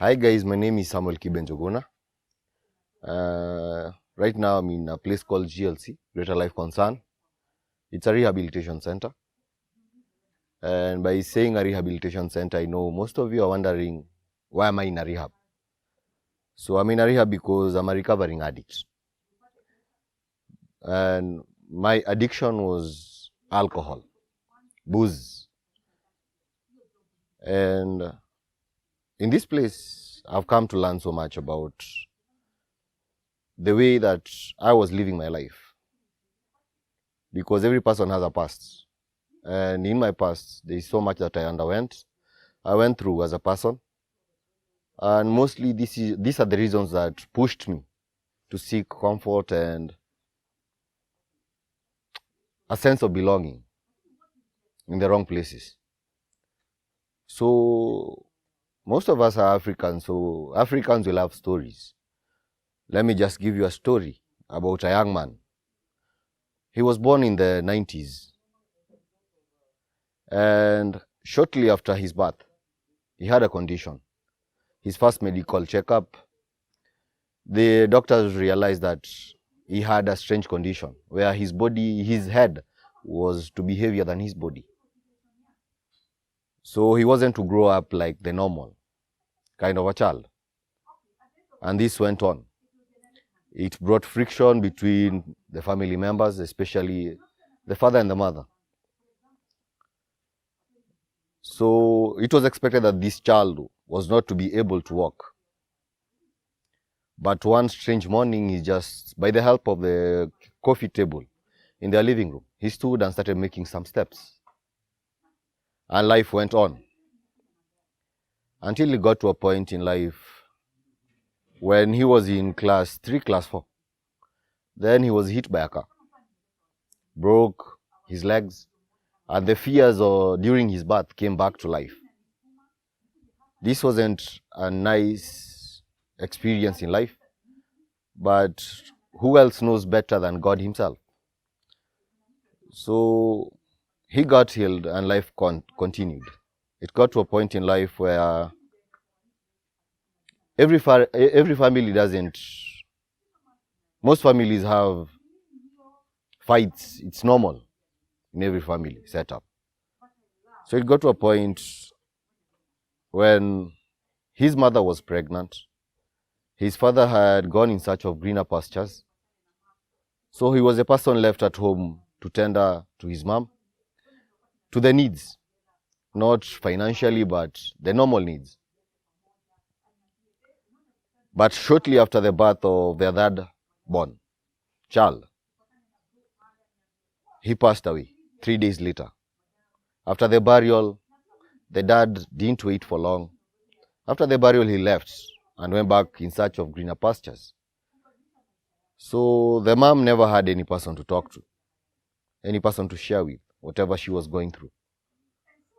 Hi guys, my name is Kibe Njuguna-A. Right now I'm in a place called GLC, Greater Life Concern. It's a rehabilitation center. And by saying a rehabilitation center, I know most of you are wondering, why am I in a rehab? So I'm in a rehab because I'm a recovering addict. And my addiction was alcohol, booze. And in this place, I've come to learn so much about the way that I was living my life. Because every person has a past. And in my past, there is so much that I went through as a person. And mostly these are the reasons that pushed me to seek comfort and a sense of belonging in the wrong places. So most of us are Africans, so Africans will have stories. Let me just give you a story about a young man. He was born in the 90s. And shortly after his birth, he had a condition. His first medical checkup, the doctors realized that he had a strange condition where his head was to be heavier than his body. So he wasn't to grow up like the normal kind of a child. And this went on. It brought friction between the family members, especially the father and the mother. So it was expected that this child was not to be able to walk. But one strange morning, he just, by the help of the coffee table in their living room, he stood and started making some steps. And life went on. Until he got to a point in life when he was in class 3, class 4. Then he was hit by a car, broke his legs, and the fears during his birth came back to life. This wasn't a nice experience in life, but who else knows better than God himself? So he got healed and life continued. It got to a point in life where every family doesn't, most families have fights. It's normal in every family setup. So it got to a point when his mother was pregnant. His father had gone in search of greener pastures. So he was a person left at home to tender to his mom, to the needs, not financially, but the normal needs. But shortly after the birth of their third born child, he passed away 3 days later. After the burial, the dad didn't wait for long. After the burial, he left and went back in search of greener pastures. So the mom never had any person to talk to, any person to share with, whatever she was going through.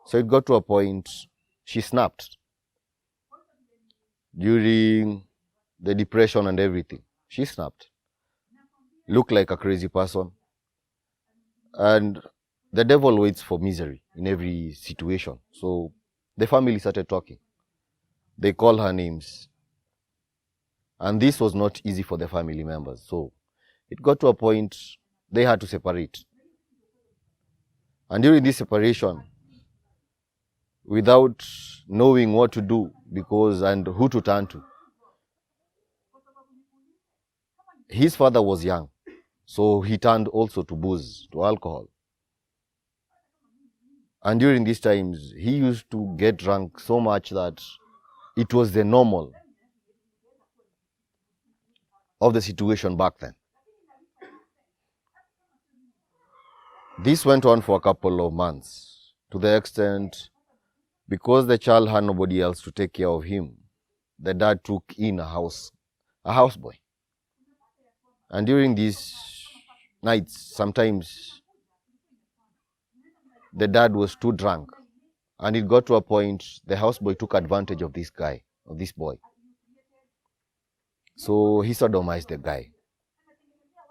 So it got to a point, she snapped. During the depression and everything, she snapped. Looked like a crazy person. And the devil waits for misery in every situation. So the family started talking. They called her names. And this was not easy for the family members. So it got to a point they had to separate. And during this separation, without knowing what to do and who to turn to, his father was young. So he turned also to booze, to alcohol. And during these times, he used to get drunk so much that it was the normal of the situation back then. This went on for a couple of months, to the extent, because the child had nobody else to take care of him, the dad took in a houseboy. And during these nights, sometimes the dad was too drunk, and it got to a point the houseboy took advantage of this guy, of this boy. So he sodomized the guy.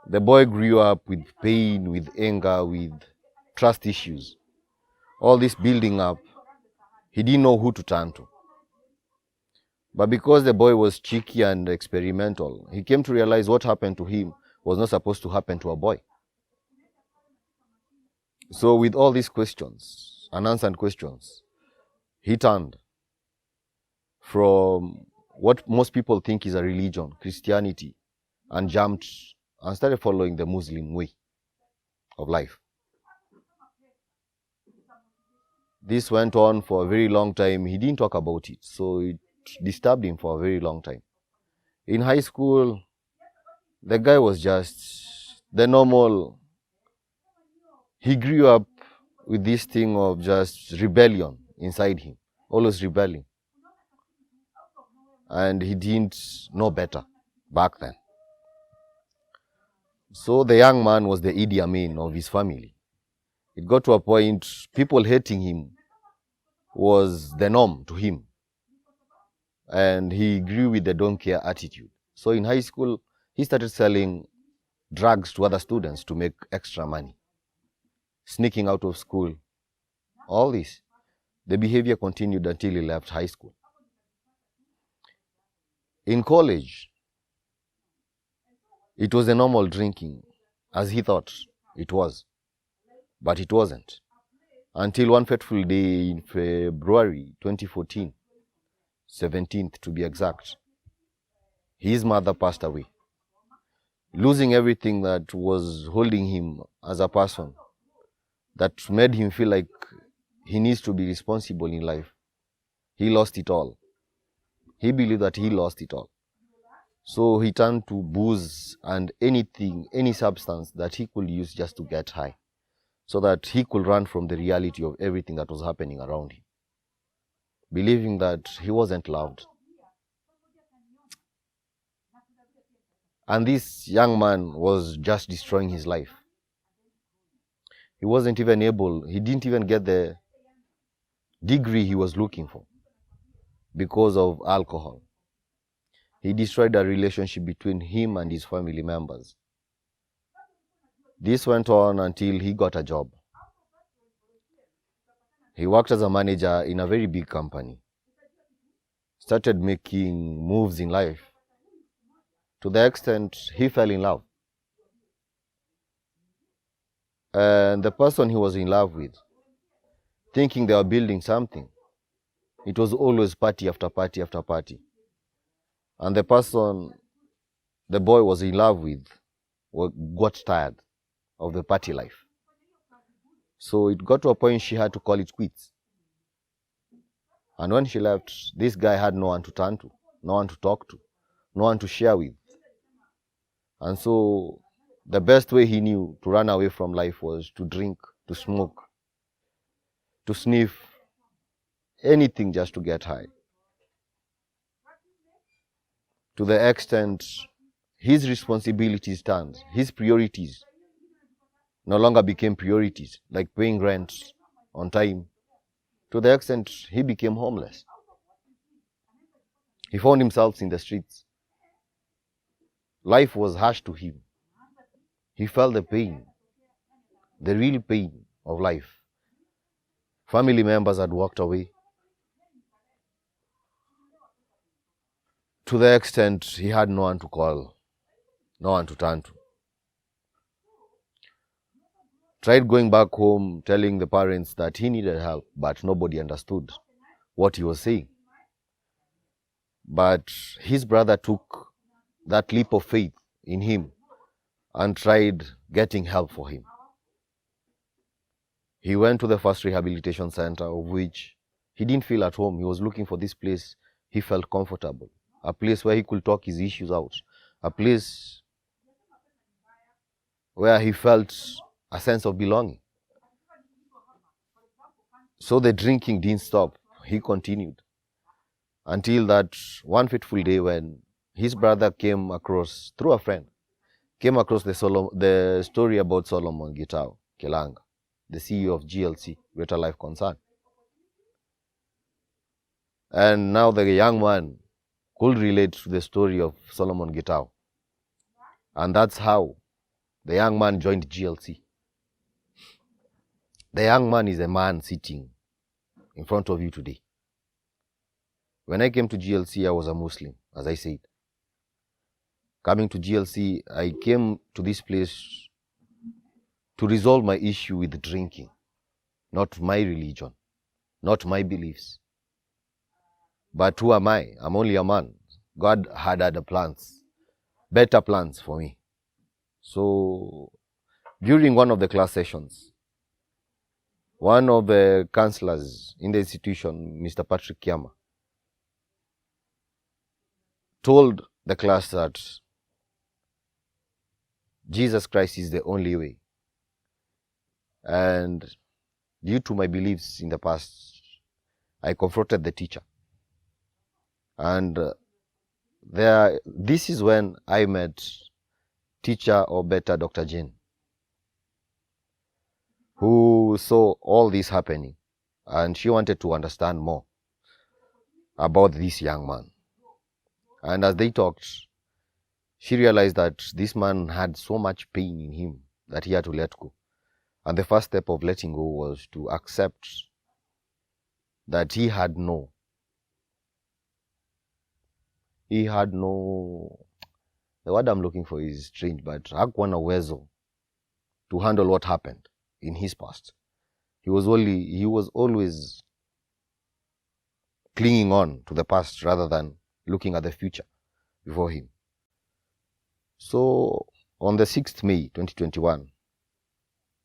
The boy grew up with pain, with anger, with trust issues. All this building up, he didn't know who to turn to. But because the boy was cheeky and experimental, he came to realize what happened to him was not supposed to happen to a boy. So with all these questions, unanswered questions, he turned from what most people think is a religion, Christianity, and jumped and started following the Muslim way of life. This went on for a very long time. He didn't talk about it, so it disturbed him for a very long time. In high school, the guy was just the normal. He grew up with this thing of just rebellion inside him, always rebelling. And he didn't know better back then. So the young man was the Idi Amin of his family. It got to a point, people hating him was the norm to him. And he grew with the don't care attitude. So in high school, he started selling drugs to other students to make extra money. Sneaking out of school. All this. The behavior continued until he left high school. In college, it was a normal drinking, as he thought it was. But it wasn't. Until one fateful day in February 2014, 17th to be exact, his mother passed away, losing everything that was holding him as a person, that made him feel like he needs to be responsible in life. He lost it all. He believed that he lost it all. So he turned to booze and anything, any substance that he could use just to get high, so that he could run from the reality of everything that was happening around him, believing that he wasn't loved. And this young man was just destroying his life. He wasn't even able, he didn't even get the degree he was looking for because of alcohol. He destroyed the relationship between him and his family members. This went on until he got a job. He worked as a manager in a very big company. Started making moves in life to the extent he fell in love. And the person he was in love with, thinking they were building something, it was always party after party after party. And the person the boy was in love with got tired of the party life. So it got to a point she had to call it quits. And when she left, this guy had no one to turn to, no one to talk to, no one to share with. And so the best way he knew to run away from life was to drink, to smoke, to sniff, anything just to get high. To the extent his responsibilities turned, his priorities no longer became priorities, like paying rent on time, to the extent he became homeless. He found himself in the streets. Life was harsh to him. He felt the pain, the real pain of life. Family members had walked away. To the extent he had no one to call, no one to turn to. Tried going back home, telling the parents that he needed help, but nobody understood what he was saying. But his brother took that leap of faith in him and tried getting help for him. He went to the first rehabilitation center, of which he didn't feel at home. He was looking for this place he felt comfortable, a place where he could talk his issues out, a place where he felt a sense of belonging. So the drinking didn't stop. He continued until that one fateful day when his brother came across, through a friend, came across the story about Solomon Gitau Kelanga, the CEO of GLC, Greater Life Concern. And now the young man could relate to the story of Solomon Gitau. And that's how the young man joined GLC. The young man is a man sitting in front of you today. When I came to GLC, I was a Muslim, as I said. Coming to GLC, I came to this place to resolve my issue with drinking, not my religion, not my beliefs. But who am I? I'm only a man. God had other plans, better plans for me. So during one of the class sessions, one of the counselors in the institution, Mr. Patrick Kiama, told the class that Jesus Christ is the only way. And due to my beliefs in the past, I confronted the teacher. And this is when I met teacher, or better, Dr. Jane, who saw all this happening, and she wanted to understand more about this young man. And as they talked, she realized that this man had so much pain in him that he had to let go. And the first step of letting go was to accept that he had no, the word I'm looking for is strange, but hakuwa na uwezo to handle what happened in his past. He was always clinging on to the past rather than looking at the future before him. So on the 6th May 2021,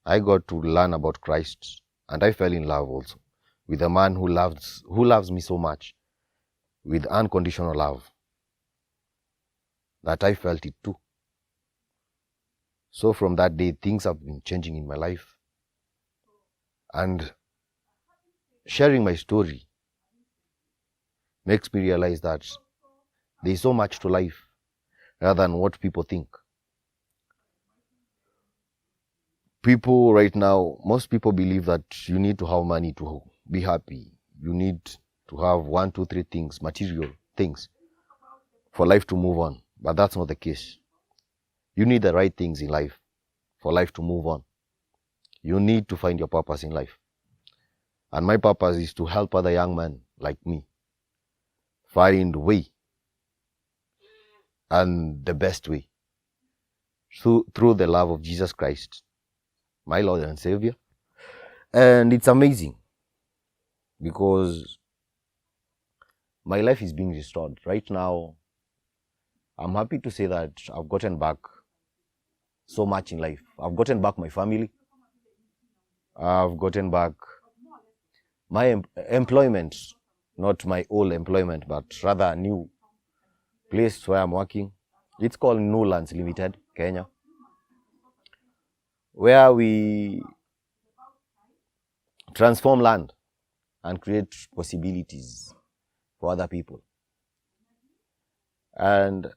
I got to learn about Christ, and I fell in love also with a man who loves me so much, with unconditional love, that I felt it too. So from that day, things have been changing in my life. And sharing my story makes me realize that there is so much to life rather than what people think. People right now, most people believe that you need to have money to be happy. You need to have 1, 2, 3 things, material things, for life to move on. But that's not the case. You need the right things in life for life to move on. You need to find your purpose in life. And my purpose is to help other young men like me find way, and the best way, through the love of Jesus Christ, my Lord and Savior. And it's amazing because my life is being restored. Right now, I'm happy to say that I've gotten back so much in life. I've gotten back my family. I've gotten back my employment, not my old employment, but rather a new place where I'm working. It's called Newlands Limited, Kenya, where we transform land and create possibilities for other people. And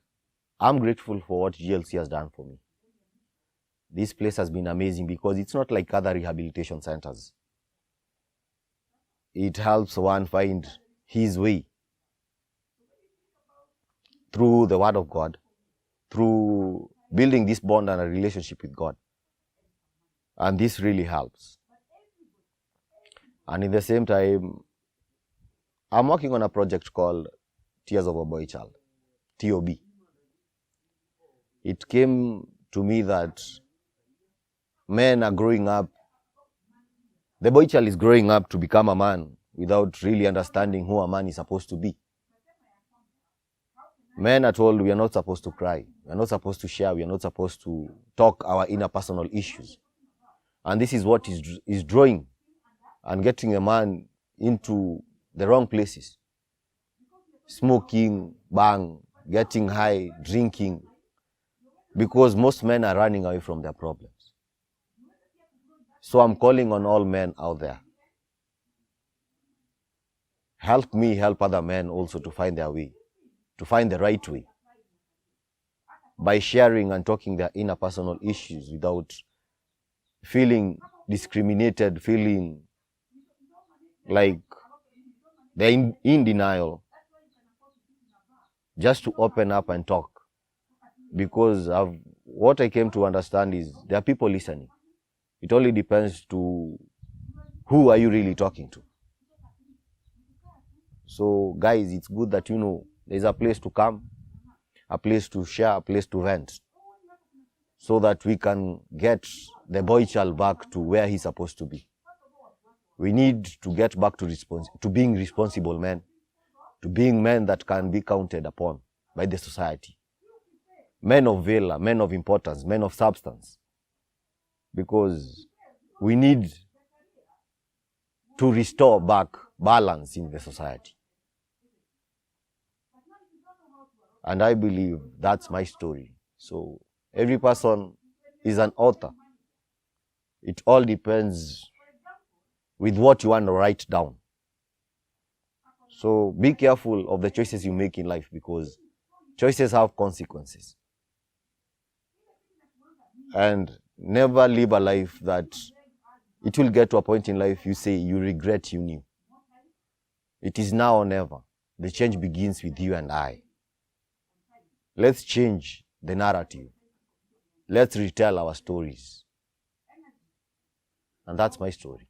I'm grateful for what GLC has done for me. This place has been amazing because it's not like other rehabilitation centers. It helps one find his way through the Word of God, through building this bond and a relationship with God. And this really helps. And in the same time, I'm working on a project called Tears of a Boy Child, TOB. It came to me that men are growing up. The boy child is growing up to become a man without really understanding who a man is supposed to be. Men are told we are not supposed to cry, we are not supposed to share, we are not supposed to talk our interpersonal issues. And this is what is drawing and getting a man into the wrong places. Smoking, bang, getting high, drinking, because most men are running away from their problems. So I'm calling on all men out there. Help me help other men also to find their way, to find the right way, by sharing and talking their interpersonal issues without feeling discriminated, feeling like they're in denial. Just to open up and talk. Because what I came to understand is there are people listening. It only depends to who are you really talking to. So guys, it's good that, you know, there's a place to come, a place to share, a place to vent, so that we can get the boy child back to where he's supposed to be. We need to get back to being responsible men, to being men that can be counted upon by the society. Men of valor, men of importance, men of substance. Because we need to restore back balance in the society. And I believe that's my story. So every person is an author. It all depends with what you want to write down. So be careful of the choices you make in life, because choices have consequences. And never live a life that it will get to a point in life you say you regret you knew. It is now or never. The change begins with you and I. Let's change the narrative. Let's retell our stories. And that's my story.